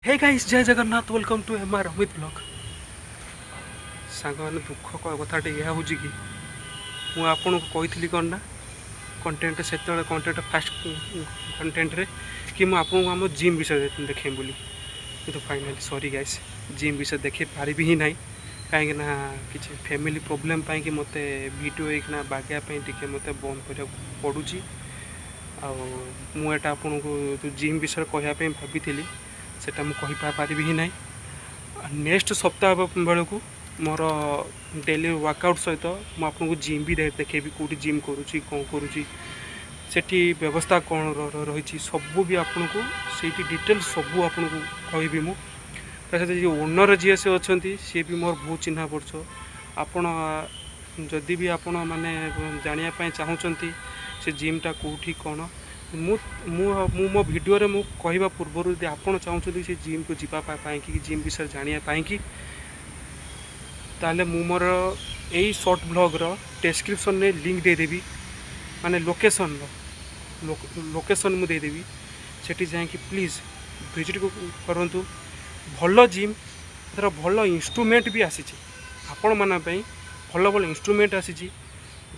हे guys जय Jagannath welcome to MR Amit blog सांग मैंने दुख कथाटे यह हूँ कि मुझे आपको कही कौन ना कंटेंट से कंटेंट फास्ट कंटेंट रे कि मुझे आपको आम जिम विषय देखे बोली तो फाइनाली सॉरी गाइस जिम विषय देखे पारि ही ना कहीं किसी फैमिली प्रोब्लेम कि मत वीडियो एक बागापी टे मत बंद करा पड़ूँ आटा आपन को जो जिम विषय कहवाई भाभी सेटा मुझे पारि ही ना नेक्स्ट सप्ताह बेलू मोर डेली वर्कआउट सहित मुझे जिम भी देखेबी कौटी जिम करुँची कौन करुँची सेठी व्यवस्था कौन रही सबू भी आपन को से डिटेल सबू आपन को कहबी मु जो ओनर जी से अच्छा सी भी मोर बहुत चिन्ह पड़छ आपण जदि भी आपण मैंने जानापी चाहूँगी से जिमटा कौटी कौन मो भिडियो रे मु कहवा पूर्व यदि आपड़ चाहते से जिम को जीवाई कि जिम विषय जानापी कि ताले मु मोर यही शॉर्ट ब्लॉग रो डिस्क्रिप्शन में लिंक देदेवी माने लोकेशन मु देदेवी सेठी जाकि प्लीज़ विजिट करंतु भल जिम तर भल इंस्ट्रूमेंट भी आसी आपण माना भल भल इंस्ट्रूमेंट आसी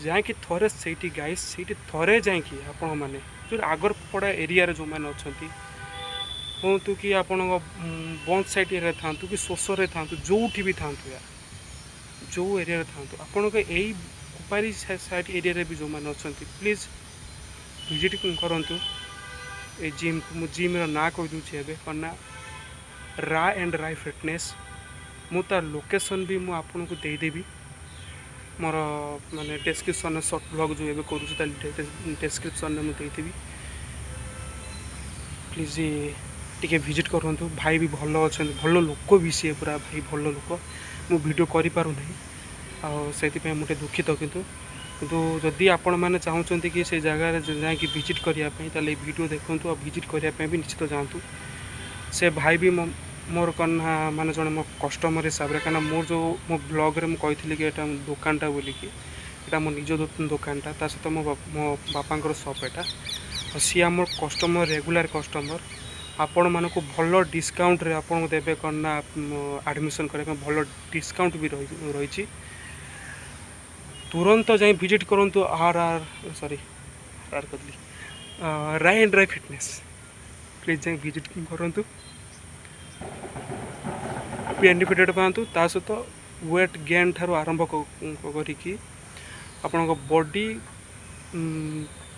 जाकि थरे से गाइस से थरे जाकि आपण मैंने जो आगर पड़ा एरिया जो मैंने अच्छा कहतु कि आपण बंद साइड एरिया था कि शोषर था जो भी था यार जो एरिया था आपण को यही कुपारी साइड एरिया भी जो मैंने अच्छा प्लीज़ विजिट करंतु ए जिम को जिम ना कहीदे कौन ना रा एंड राय फिटनेस मु तार लोकेशन भी मु आपन को देदेवी मोर माने डिस्क्रिप्शन शॉर्ट ब्लॉग जो एवं करूँ डिस्क्रिप्शन में मुझे प्लीज टिके विजिट करूँ भाई भी भल अच्छा भल लोक भी सी पूरा भाई भल लोक मु वीडियो करि पारु नहीं आउ मुझे दुखित किंतु जदि आपण मैंने चाहते कि से जगह जाकि विजिट करने वीडियो देखूँ और विजिट करने भी निश्चित जातु से भाई भी मोर कन्ना माने जड़े मो कस्टमर हिसाब से कहीं मोर जो मो ब्लॉग रे मुझे कि एटा दुकानटा बोलिकी एटा मो निज दुकानटा ता सहित मो बापा शॉप एटा सी आम कस्टमर रेगुलर कस्टमर आपण मानक भल डिस्काउंट रे आपन को देबे कन्ना एडमिशन करने भल डिस्काउंट भी रही तुरंत जाए विजिट करंतु आर कहली राय एंड राय फिटनेस प्लीज जाए विजिट करंतु बेनिफिटेड पातु ता सहित वेट गेन ठार आरंभ करी आपण बॉडी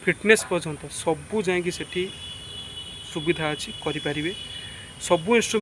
फिटनेस पर्यंत सबू जाकि सेठी सुविधा अच्छी करें सबू